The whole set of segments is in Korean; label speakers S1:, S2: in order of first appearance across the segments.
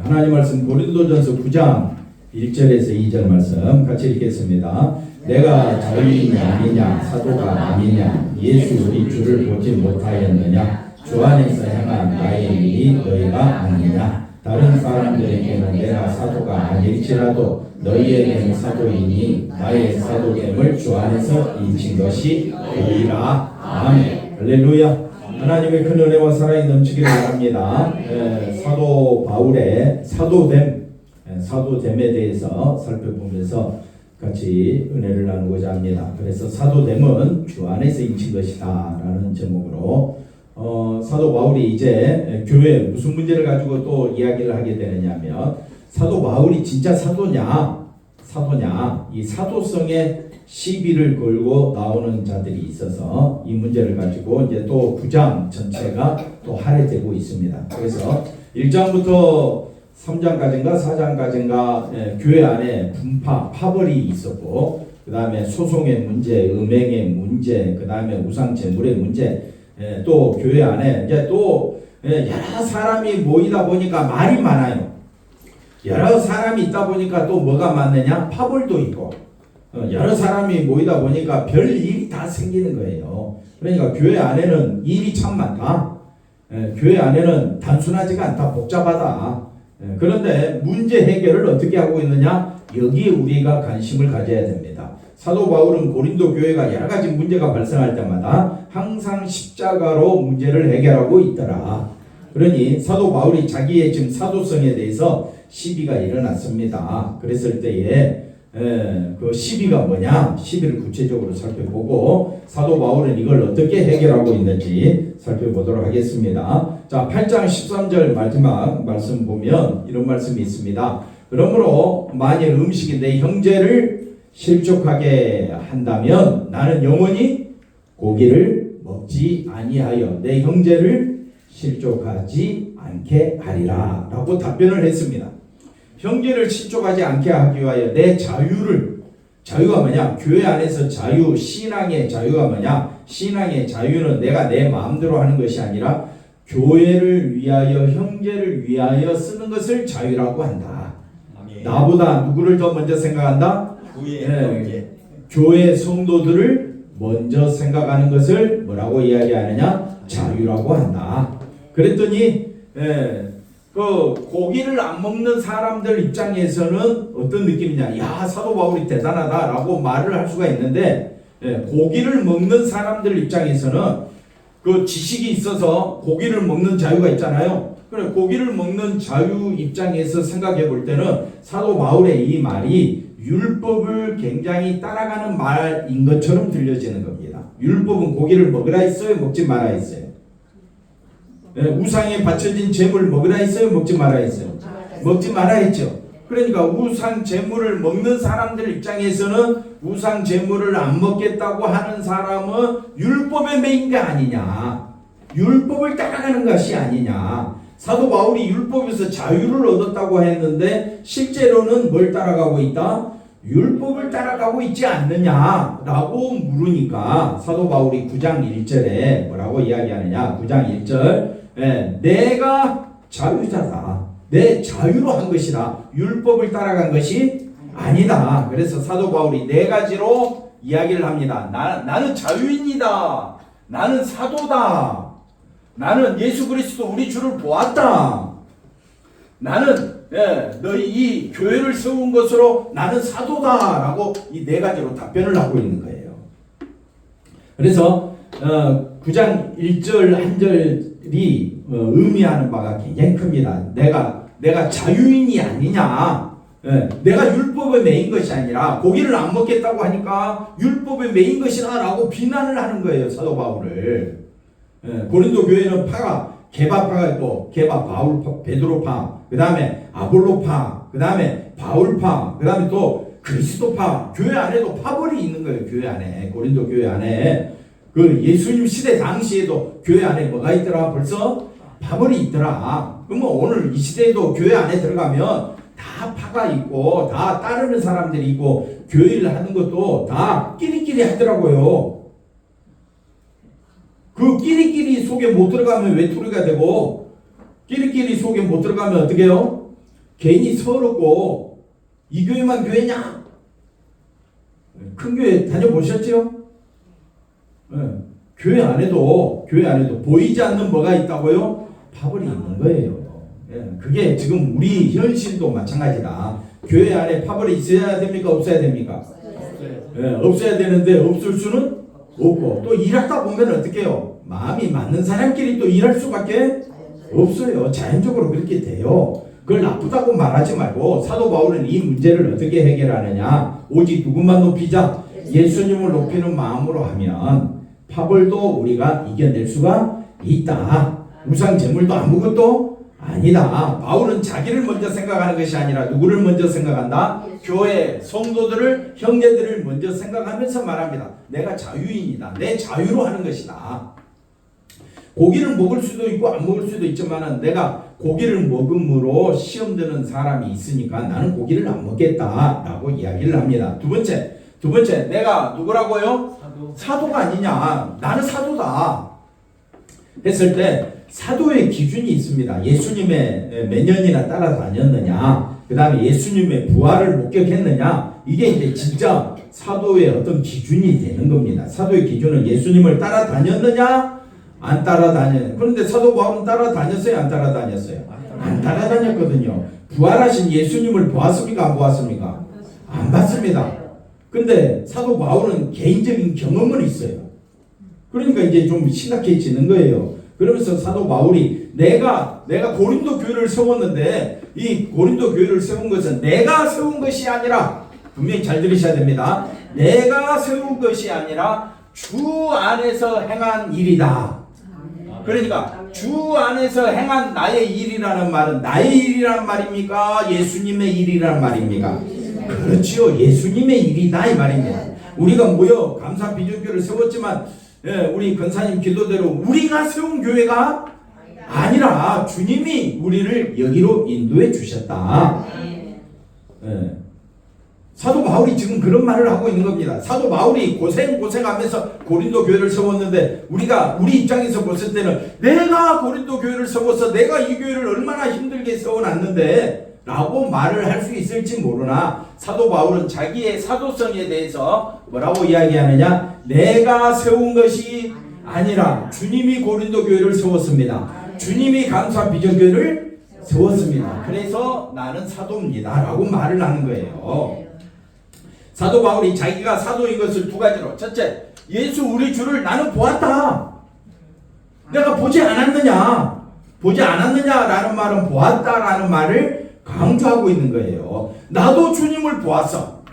S1: 하나님 말씀 고린도전서 9장 1절에서 2절 말씀 같이 읽겠습니다. 내가 자유인이 아니냐 사도가 아니냐 예수 우리 주를 보지 못하였느냐 주 안에서 행한 나의 일이 너희가 아니냐 다른 사람들에게는 내가 사도가 아닐지라도 너희에게는 사도이니 나의 사도됨을 주 안에서 인친 것이 너희라. 아멘. 할렐루야. 하나님의 큰 은혜와 사랑이 넘치기를 바랍니다. 사도 바울의 사도됨에 대해서 살펴보면서 같이 은혜를 나누고자 합니다. 그래서 사도됨은 주 안에서 인친 것이다 라는 제목으로 사도 바울이 이제 교회 무슨 문제를 가지고 또 이야기를 하게 되느냐면 사도 바울이 진짜 사도냐 이 사도성에 시비를 걸고 나오는 자들이 있어서 이 문제를 가지고 이제 또 9장 전체가 또 할애되고 있습니다. 그래서 1장부터 3장까지인가 4장까지인가 교회 안에 파벌이 있었고 그 다음에 소송의 문제, 음행의 문제, 그 다음에 우상 제물의 문제, 또 교회 안에 이제 또 여러 사람이 모이다 보니까 말이 많아요. 여러 사람이 있다 보니까 또 뭐가 많느냐? 파벌도 있고 여러 사람이 모이다 보니까 별 일이 다 생기는 거예요. 그러니까 교회 안에는 일이 참 많다. 교회 안에는 단순하지가 않다. 복잡하다. 그런데 문제 해결을 어떻게 하고 있느냐? 여기에 우리가 관심을 가져야 됩니다. 사도 바울은 고린도 교회가 여러 가지 문제가 발생할 때마다 항상 십자가로 문제를 해결하고 있더라. 그러니 사도 바울이 자기의 지금 사도성에 대해서 시비가 일어났습니다. 그랬을 때에 그 시비가 뭐냐? 시비를 구체적으로 살펴보고 사도 바울은 이걸 어떻게 해결하고 있는지 살펴보도록 하겠습니다. 자, 8장 13절 마지막 말씀 보면 이런 말씀이 있습니다. 그러므로 만일 음식이 내 형제를 실족하게 한다면 나는 영원히 고기를 먹지 아니하여 내 형제를 실족하지 않게 하리라 라고 답변을 했습니다. 형제를 실족하지 않게 하기 위하여 내 자유가 뭐냐? 교회 안에서 자유, 신앙의 자유가 뭐냐? 신앙의 자유는 내가 내 마음대로 하는 것이 아니라 교회를 위하여 형제를 위하여 쓰는 것을 자유라고 한다. 아멘. 나보다 누구를 더 먼저 생각한다? 교회 성도들을 먼저 생각하는 것을 뭐라고 이야기하느냐? 자유라고 한다. 그랬더니 그 고기를 안 먹는 사람들 입장에서는 어떤 느낌이냐? 야, 사도 바울이 대단하다라고 말을 할 수가 있는데 고기를 먹는 사람들 입장에서는 그 지식이 있어서 고기를 먹는 자유가 있잖아요. 그래, 고기를 먹는 자유 입장에서 생각해 볼 때는 사도 바울의 이 말이 율법을 굉장히 따라가는 말인 것처럼 들려지는 겁니다. 율법은 고기를 먹으라 했어요? 먹지 마라 했어요? 우상에 바쳐진 제물 먹으라 했어요? 먹지 마라 했어요? 먹지 마라 했죠. 그러니까 우상 제물을 먹는 사람들 입장에서는 우상 제물을 안 먹겠다고 하는 사람은 율법에 매인 게 아니냐, 율법을 따라가는 것이 아니냐. 사도 바울이 율법에서 자유를 얻었다고 했는데 실제로는 뭘 따라가고 있다? 율법을 따라가고 있지 않느냐라고 물으니까 사도 바울이 9장 1절에 뭐라고 이야기하느냐? 9장 1절 내가 자유자다. 내 자유로 한 것이다. 율법을 따라간 것이 아니다. 그래서 사도 바울이 네 가지로 이야기를 합니다. 나는 자유인이다. 나는 사도다. 나는 예수 그리스도 우리 주를 보았다. 나는 너희 이 교회를 세운 것으로 나는 사도다라고 이 네 가지로 답변을 하고 있는 거예요. 그래서 9장 1절 한 절이 의미하는 바가 굉장히 큽니다. 내가 자유인이 아니냐. 내가 율법에 매인 것이 아니라 고기를 안 먹겠다고 하니까 율법에 매인 것이다 라고 비난을 하는 거예요. 사도 바울을. 고린도 교회는 개바파가 있고 바울파, 베드로파, 그 다음에 아볼로파, 그 다음에 바울파, 그 다음에 또 그리스도파. 교회 안에도 파벌이 있는 거예요. 교회 안에. 고린도 교회 안에. 그 예수님 시대 당시에도 교회 안에 뭐가 있더라? 벌써 파벌이 있더라. 그러면 오늘 이 시대에도 교회 안에 들어가면 다 파가 있고 다 따르는 사람들이 있고 교회를 하는 것도 다 끼리끼리 하더라고요. 그 끼리끼리 속에 못 들어가면 외톨이가 되고 끼리끼리 속에 못 들어가면 어떻게 해요? 괜히 서럽고 이 교회만 교회냐? 큰 교회 다녀보셨죠? 교회 안에도 보이지 않는 뭐가 있다고요? 파벌이 있는 거예요. 그게 지금 우리 현실도 마찬가지다. 교회 안에 파벌이 있어야 됩니까? 없어야 됩니까? 없어야 되는데 없을 수는 없고, 또 일하다 보면 어떻게 해요? 마음이 맞는 사람끼리 또 일할 수밖에 없어요. 자연적으로 그렇게 돼요. 그걸 나쁘다고 말하지 말고, 사도 바울은 이 문제를 어떻게 해결하느냐? 오직 누구만 높이자, 예수님을 높이는 마음으로 하면 파벌도 우리가 이겨낼 수가 있다. 우상 제물도 아무것도 아니다. 바울은 자기를 먼저 생각하는 것이 아니라 누구를 먼저 생각한다? 교회, 성도들을, 형제들을 먼저 생각하면서 말합니다. 내가 자유인이다. 내 자유로 하는 것이다. 고기를 먹을 수도 있고 안 먹을 수도 있지만 내가 고기를 먹음으로 시험 드는 사람이 있으니까 나는 고기를 안 먹겠다라고 이야기를 합니다. 두 번째 내가 누구라고요? 사도가 아니냐. 나는 사도다 했을 때 사도의 기준이 있습니다. 예수님의 몇 년이나 따라다녔느냐, 그 다음에 예수님의 부활을 목격했느냐, 이게 이제 진짜 사도의 어떤 기준이 되는 겁니다. 사도의 기준은 예수님을 따라다녔느냐, 안 따라다녔느냐. 그런데 사도 바울은 따라다녔어요, 안 따라다녔어요? 안 따라다녔거든요. 부활하신 예수님을 보았습니까, 안 보았습니까? 안 봤습니다. 근데 사도 바울은 개인적인 경험은 있어요. 그러니까 이제 좀 심각해지는 거예요. 그러면서 사도 바울이 내가 고린도 교회를 세웠는데, 이 고린도 교회를 세운 것은 내가 세운 것이 아니라, 분명히 잘 들으셔야 됩니다. 내가 세운 것이 아니라 주 안에서 행한 일이다. 그러니까 주 안에서 행한 나의 일이라는 말은 나의 일이란 말입니까? 예수님의 일이란 말입니까? 그렇지요. 예수님의 일이다 이 말입니다. 우리가 모여 감사 비전교회를 세웠지만, 우리 권사님 기도대로 우리가 세운 교회가 아니라 주님이 우리를 여기로 인도해 주셨다. 사도 바울이 지금 그런 말을 하고 있는 겁니다. 사도 바울이 고생하면서 고린도 교회를 세웠는데, 우리 입장에서 봤을 때는 내가 고린도 교회를 세워서 내가 이 교회를 얼마나 힘들게 세워놨는데 라고 말을 할 수 있을지 모르나, 사도 바울은 자기의 사도성에 대해서 뭐라고 이야기하느냐? 내가 세운 것이 아니라 주님이 고린도 교회를 세웠습니다. 주님이 감사 비전교회를 세웠습니다. 그래서 나는 사도입니다 라고 말을 하는 거예요. 사도 바울이 자기가 사도인 것을 두 가지로, 첫째, 예수 우리 주를 나는 보았다. 내가 보지 않았느냐라는 말은 보았다라는 말을 강조하고 있는 거예요. 나도 주님을 보았어.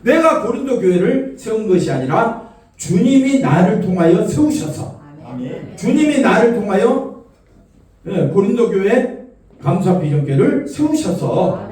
S1: 내가 고린도 교회를 세운 것이 아니라 주님이 나를 통하여 세우셔서, 주님이 나를 통하여 고린도 교회 감사 비전교회를 세우셔서,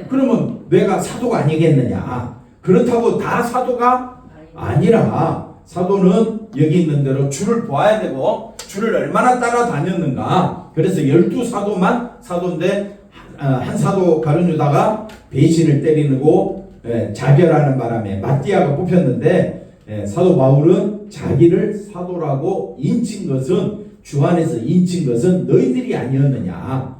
S1: 그러면 내가 사도가 아니겠느냐. 그렇다고 다 사도가 아니라, 사도는 여기 있는 대로 주를 보아야 되고 주를 얼마나 따라다녔는가. 그래서 12사도만 사도인데, 한 사도 가룟 유다가 배신을 때리고 자결하는 바람에 마띠아가 뽑혔는데, 사도 바울은 자기를 사도라고 인친 것은, 주 안에서 인친 것은 너희들이 아니었느냐.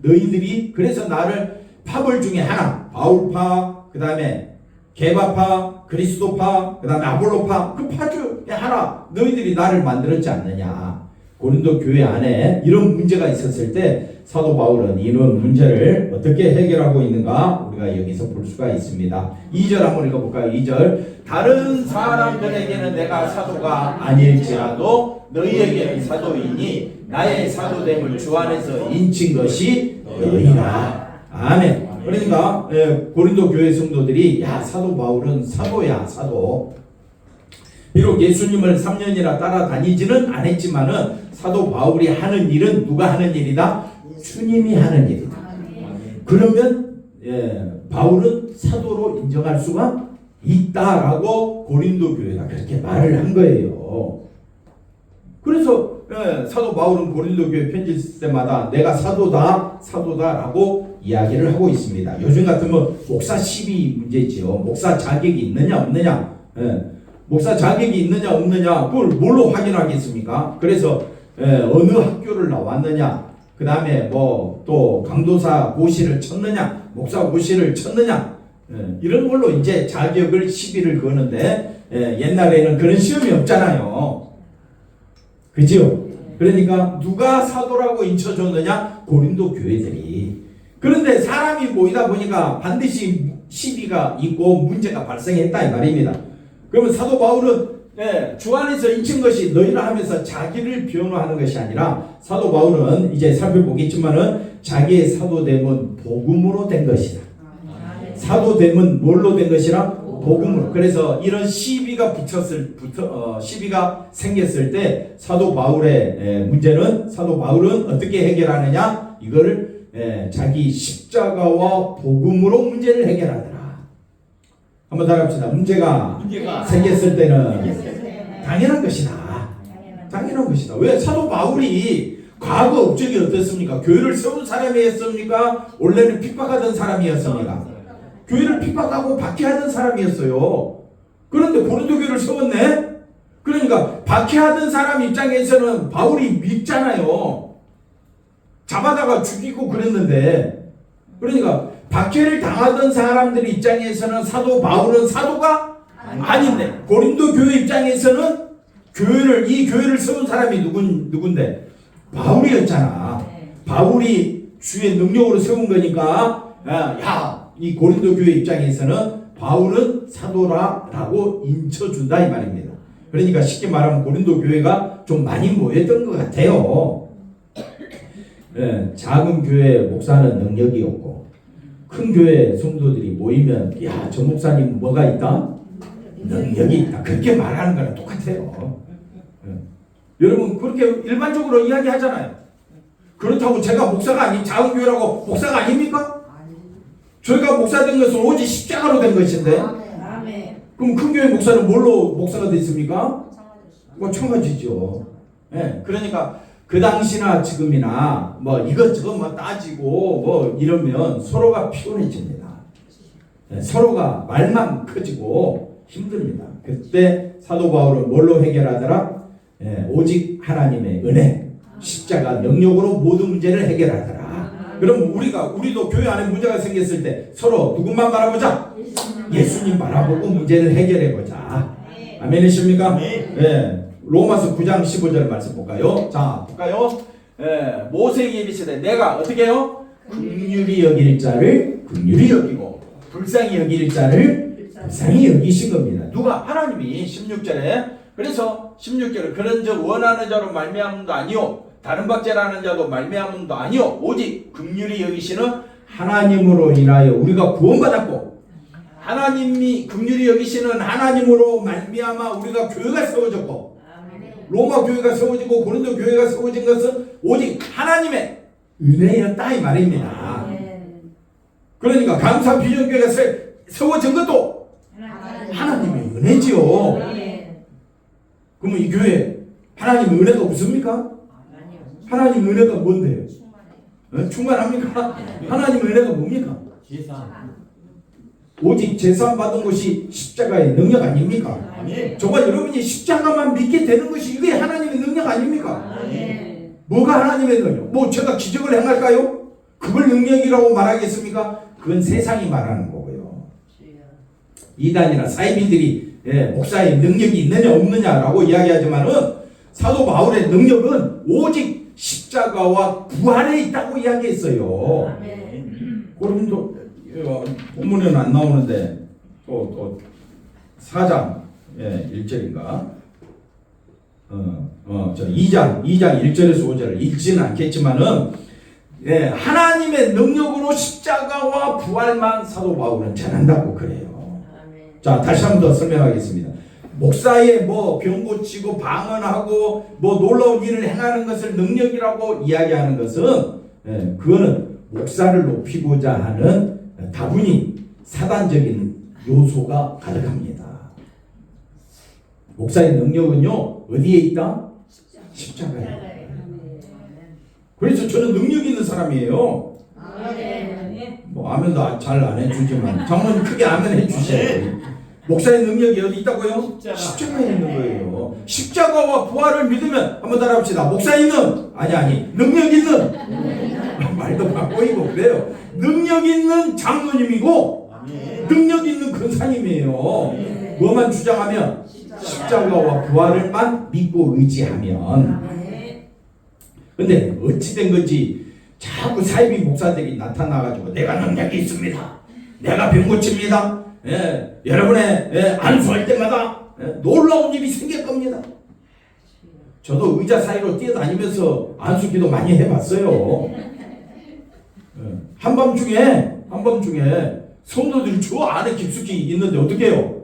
S1: 너희들이 그래서 나를 파벌 중에 하나, 바울파, 그 다음에 게바파, 그리스도파, 그 다음에 아볼로파, 그 파 중에 하나 너희들이 나를 만들었지 않느냐. 고린도 교회 안에 이런 문제가 있었을 때 사도 바울은 이런 문제를 어떻게 해결하고 있는가 우리가 여기서 볼 수가 있습니다. 2절 한번 읽어볼까요? 2절. 다른 사람들에게는 내가 사도가 아닐지라도 너희에게는 사도이니 나의 사도됨을 주 안에서 인친 것이 너희라. 아멘. 그러니까 고린도 교회 성도들이, 야, 사도 바울은 사도야, 사도. 비록 예수님을 3년이나 따라다니지는 않았지만은 사도 바울이 하는 일은 누가 하는 일이다? 주님이 하는 일이다. 그러면 바울은 사도로 인정할 수가 있다라고 고린도 교회가 그렇게 말을 한 거예요. 그래서 사도 바울은 고린도 교회 편지 쓸 때마다 내가 사도다라고 이야기를 하고 있습니다. 요즘 같으면 목사 시비 문제지요. 목사 자격이 있느냐 없느냐. 목사 자격이 있느냐 없느냐 그걸 뭘로 확인하겠습니까? 그래서 어느 학교를 나왔느냐, 그 다음에 뭐 또 강도사 고시를 쳤느냐, 목사 고시를 쳤느냐, 이런 걸로 이제 자격을 시비를 거는데, 옛날에는 그런 시험이 없잖아요. 그죠? 그러니까 누가 사도라고 인쳐줬느냐? 고린도 교회들이. 그런데 사람이 모이다 보니까 반드시 시비가 있고 문제가 발생했다 이 말입니다. 그러면 사도 바울은 주 안에서 인친 것이 너희라 하면서 자기를 변호하는 것이 아니라, 사도 바울은 이제 살펴보겠지만은 자기의 사도됨은 복음으로 된 것이다. 사도됨은 뭘로 된 것이라? 복음으로. 그래서 이런 시비가 시비가 생겼을 때 사도 바울의 문제는, 사도 바울은 어떻게 해결하느냐? 이거를 자기 십자가와 복음으로 문제를 해결하더라. 한번 따라합시다. 문제가 생겼을 때는 당연한 것이다. 당연한 것이다. 왜? 사도 바울이 과거 업적이 어떻습니까? 교회를 세운 사람이었습니까? 원래는 핍박하던 사람이었습니까? 교회를 핍박하고 박해하던 사람이었어요. 그런데 고린도 교회를 세웠네? 그러니까 박해하던 사람 입장에서는 바울이 밉잖아요. 잡아다가 죽이고 그랬는데, 그러니까 박해를 당하던 사람들 입장에서는 사도 바울은 사도가 아닌데, 고린도 교회 입장에서는 이 교회를 세운 사람이 누군데? 바울이었잖아. 바울이 주의 능력으로 세운 거니까, 이 고린도 교회 입장에서는 바울은 사도라고 인쳐준다 이 말입니다. 그러니까 쉽게 말하면 고린도 교회가 좀 많이 모였던 것 같아요. 작은 교회 목사는 능력이 없고, 큰 교회 성도들이 모이면 저 목사님 뭐가 있다? 능력이 있다. 그렇게 말하는 거랑 똑같아요. 여러분 그렇게 일반적으로 이야기하잖아요. 그렇다고 제가 목사가 아닌 작은 교회라고 목사가 아닙니까? 저희가 목사 된 것은 오직 십자가로 된 것인데, 그럼 큰 교회 목사는 뭘로 목사가 됐습니까? 뭐 청가지죠. 그러니까 그 당시나 지금이나 뭐 이것저것 뭐 따지고 뭐 이러면 서로가 피곤해집니다. 서로가 말만 커지고 힘듭니다. 그때 사도 바울은 뭘로 해결하더라? 오직 하나님의 은혜, 십자가 능력으로 모든 문제를 해결하더라. 그럼 우리도 교회 안에 문제가 생겼을 때 서로 누구만 바라보자? 예수님 바라보고 문제를 해결해보자. 아멘이십니까? 로마서 9장 15절 말씀 볼까요? 자, 볼까요? 모세에게 이르시되 내가 어떻게 해요? 긍휼히 여길 자를 긍휼히 여기고 불쌍히 여길 자를 불쌍히 여기신 겁니다. 누가? 하나님이 16절에. 그래서 16절에 그런즉 원하는 자로 말미암음도 아니요 다른 박제라는 자도 말미암음도 아니요 오직 긍휼히 여기시는 하나님으로 인하여 우리가 구원받았고, 하나님이 긍휼히 여기시는 하나님으로 말미암아 우리가 교회가 세워졌고, 로마 교회가 세워지고 고린도 교회가 세워진 것은 오직 하나님의 은혜였다 이 말입니다. 그러니까 감사 비전교회가 세워진 것도 하나님의 은혜지요. 그러면 이 교회 하나님의 은혜가 없습니까? 하나님의 은혜가 뭔데요? 충만합니까? 하나님의 은혜가 뭡니까? 오직 제사 받은 것이 십자가의 능력 아닙니까? 정말 여러분이 십자가만 믿게 되는 것이 이게 하나님의 능력 아닙니까? 뭐가 하나님의 능력? 뭐 제가 기적을 행할까요? 그걸 능력이라고 말하겠습니까? 그건 세상이 말하는 거고요. 이단이나 사이비들이 목사의 능력이 있느냐 없느냐라고 이야기하지만은 사도 바울의 능력은 오직 십자가와 부활에 있다고 이야기했어요. 고린도 본문에는 안 나오는데 또 4장 1절인가? 2장 1절에서 5절을 읽지는 않겠지만은 하나님의 능력으로 십자가와 부활만 사도 바울은 전한다고 그래요. 자, 다시 한 번 더 설명하겠습니다. 목사의 뭐 병 고치고 방언하고 뭐 놀라운 일을 행하는 것을 능력이라고 이야기하는 것은 그거는 목사를 높이고자 하는 다분히 사단적인 요소가 가득합니다. 목사의 능력은요 어디에 있다? 십자가에. 그래서 저는 능력 있는 사람이에요. 뭐 아멘도 잘 안 해주지만 장모님 크게 아멘 해주셔야지. 목사의 능력이 어디 있다고요? 십자가에 있는 거예요. 십자가와 부활을 믿으면 한번 따라합시다. 목사 있는 아니 능력 있는 말도 바꾸이고 그래요. 능력 있는 장로님이고 능력 있는 권사님이에요. 뭐만 주장하면 십자가와 부활을만 믿고 의지하면. 근데 어찌된 건지 자꾸 사이비 목사들이 나타나가지고 내가 능력이 있습니다. 내가 병 고칩니다. 여러분의 안수할 때마다 놀라운 일이 생길 겁니다. 저도 의자 사이로 뛰어다니면서 안수기도 많이 해봤어요. 한밤중에 성도들이 저 안에 깊숙이 있는데 어떻게 해요?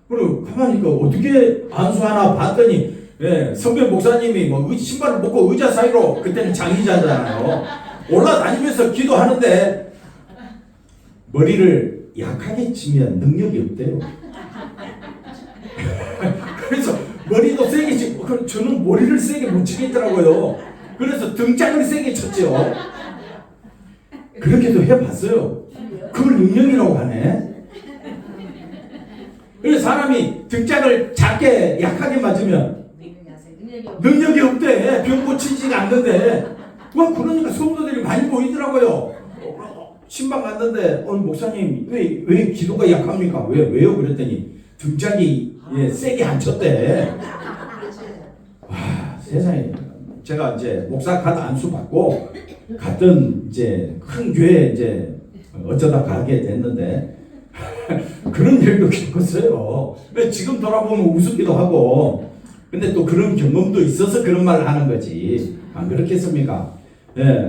S1: 그리고 가만히 있고 어떻게 안수하나 봤더니 선배 목사님이 뭐 신발을 벗고 의자 사이로, 그때는 장의자잖아요, 올라다니면서 기도하는데 머리를 약하게 치면 능력이 없대요. 그래서 머리도 세게 치고, 저는 머리를 세게 못 치겠더라고요. 그래서 등짝을 세게 쳤죠. 그렇게도 해봤어요. 그걸 능력이라고 하네. 그래서 사람이 등짝을 작게 약하게 맞으면 능력이 없대. 병 고치지가 않는데. 그러니까 성도들이 많이 보이더라고요. 신방 갔는데 목사님 왜 기도가 약합니까? 왜요? 그랬더니 등짝이 세게 안 쳤대. 와, 세상에. 제가 이제 목사 카드 안수 받고 갔던 이제 큰 교회 이제 어쩌다 가게 됐는데 그런 일도 겪었어요. 지금 돌아보면 우습기도 하고, 근데 또 그런 경험도 있어서 그런 말을 하는 거지. 안 그렇겠습니까?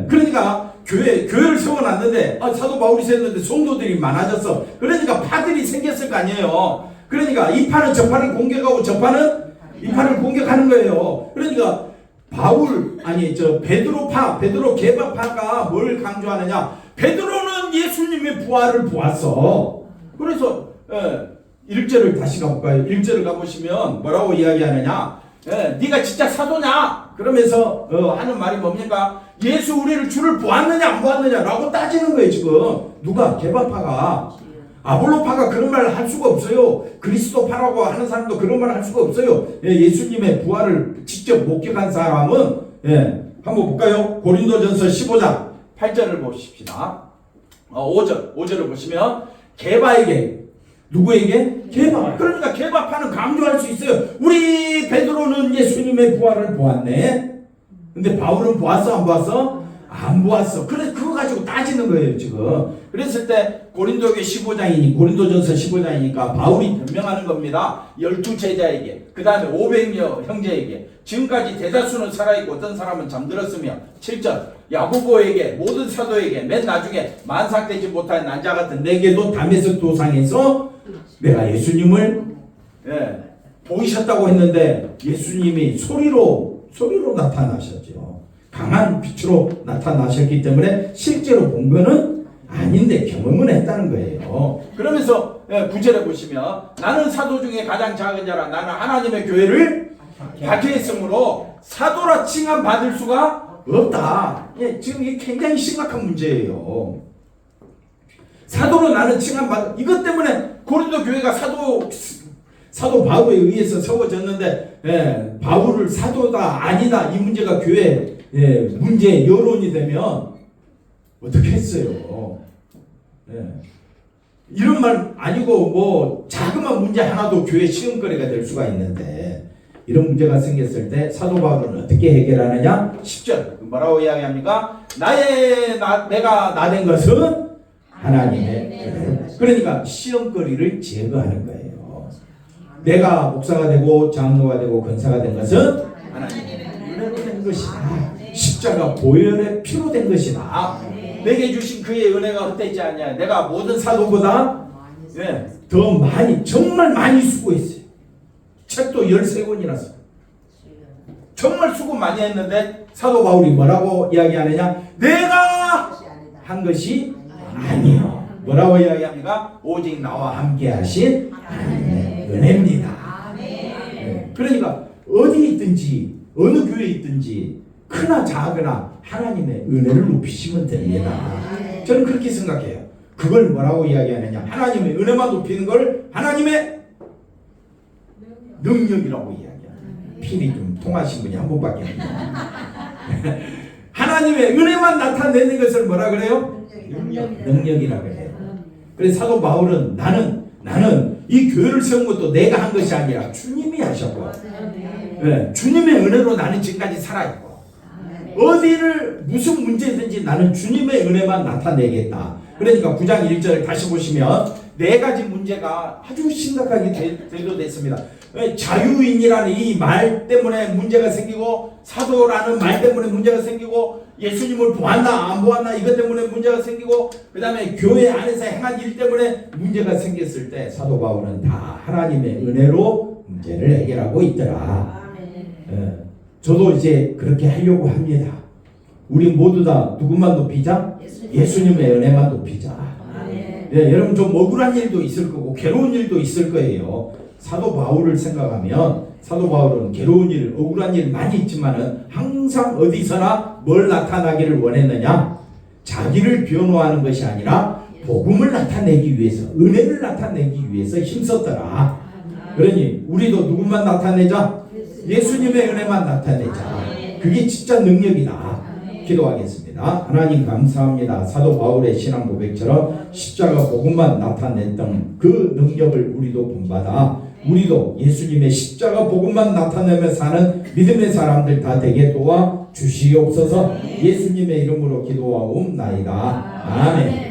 S1: 그러니까 교회를 세워놨는데 사도 바울이 세웠는데 성도들이 많아졌어. 그러니까 파들이 생겼을 거 아니에요. 그러니까 이 파는 저 파를 공격하고 저 파는 이 파를 공격하는 거예요. 그러니까 베드로 개바파가 뭘 강조하느냐? 베드로는 예수님의 부활을 보았어. 그래서 1절을 다시 가볼까요? 1절을 가보시면 뭐라고 이야기하느냐? 네가 진짜 사도냐? 그러면서 하는 말이 뭡니까? 예수 우리를 주를 보았느냐 안 보았느냐 라고 따지는 거예요. 지금 누가? 개바파가. 아볼로파가 그런 말을 할 수가 없어요. 그리스도파라고 하는 사람도 그런 말을 할 수가 없어요. 예수님의 부활을 직접 목격한 사람은 한번 볼까요? 고린도전서 15장 8절을 보십시다. 5절을 보시면 개바에게, 누구에게? 개바. 그러니까 개바파는 강조할 수 있어요. 우리 베드로는 예수님의 부활을 보았네. 근데 바울은 보았어 안 보았어? 안 보았어. 그래서 그거 가지고 따지는 거예요 지금. 그랬을 때 고린도전서 15장이니까 바울이 변명하는 겁니다. 12제자에게, 그 다음에 500여 형제에게. 지금까지 대다수는 살아있고 어떤 사람은 잠들었으며. 7절 야고보에게, 모든 사도에게, 맨 나중에 만삭되지 못한 난자 같은 내게도 다메섹 도상에서 내가 예수님을 보이셨다고 했는데 예수님이 소리로 나타나셨죠. 강한 빛으로 나타나셨기 때문에 실제로 본 거는 아닌데 경험은 했다는 거예요. 그러면서 9절에 보시면 나는 사도 중에 가장 작은 자라. 나는 하나님의 교회를 박해했으므로 사도라 칭함 받을 수가 없다. 지금 이게 굉장히 심각한 문제예요. 사도로 나는 칭함 받을, 이것 때문에 고린도 교회가 사도 바울에 의해서 세워졌는데 바울을 사도다 아니다 이 문제가 교회 문제 여론이 되면 어떻게 했어요? 이런 말 아니고 뭐 자그마한 문제 하나도 교회 시험거리가 될 수가 있는데, 이런 문제가 생겼을 때 사도 바울은 어떻게 해결하느냐? 10절 뭐라고 이야기합니까? 내가 나된 것은 하나님의, 그러니까 시험거리를 제거하는 거예요. 내가 목사가 되고 장로가 되고 권사가 된 것은 하나님의 은혜로 된 것이다. 십자가 보혈의 피로 된 것이다. 내게 주신 그의 은혜가 헛되지 않냐. 내가 모든 사도보다 더 많이, 정말 많이 수고했어요. 책도 13권이나 써. 정말 수고 많이 했는데 사도 바울이 뭐라고 이야기하느냐? 내가 한 것이 아니요. 뭐라고 이야기합니까? 오직 나와 함께 하신 하나님의 은혜입니다. 그러니까 어디 있든지 어느 교회에 있든지 크나 작으나 하나님의 은혜를 높이시면 됩니다. 저는 그렇게 생각해요. 그걸 뭐라고 이야기하느냐? 하나님의 은혜만 높이는 걸 하나님의 능력이라고 이야기합니다. 필이 좀 통하신 분이 한 분밖에 없네요. 하나님의 은혜만 나타내는 것을 뭐라 그래요? 능력이라 그래요. 그래서 사도 바울은 나는 이 교회를 세운 것도 내가 한 것이 아니라 주님이 하셨고, 네, 주님의 은혜로 나는 지금까지 살아있고, 어디를 무슨 문제든지 나는 주님의 은혜만 나타내겠다. 그러니까 9장 1절을 다시 보시면 네 가지 문제가 아주 심각하게 대두됐습니다. 자유인이라는 이 말 때문에 문제가 생기고, 사도라는 말 때문에 문제가 생기고, 예수님을 보았나 안 보았나 이것 때문에 문제가 생기고, 그 다음에 교회 안에서 행한 일 때문에 문제가 생겼을 때 사도 바울은 다 하나님의 은혜로 문제를 해결하고 있더라. 저도 이제 그렇게 하려고 합니다. 우리 모두 다 누구만 높이자? 예수님의 은혜만 높이자. 여러분 좀 억울한 일도 있을 거고 괴로운 일도 있을 거예요. 사도 바울을 생각하면 사도 바울은 괴로운 일, 억울한 일 많이 있지만은 항상 어디서나 뭘 나타나기를 원했느냐? 자기를 변호하는 것이 아니라 복음을 나타내기 위해서, 은혜를 나타내기 위해서 힘썼더라. 그러니 우리도 누구만 나타내자? 예수님의 은혜만 나타내자. 그게 진짜 능력이다. 기도하겠습니다. 하나님 감사합니다. 사도 바울의 신앙 고백처럼 십자가 복음만 나타냈던 그 능력을 우리도 본받아 우리도 예수님의 십자가 복음만 나타내며 사는 믿음의 사람들 다 되게 도와 주시옵소서. 예수님의 이름으로 기도하옵나이다. 아멘.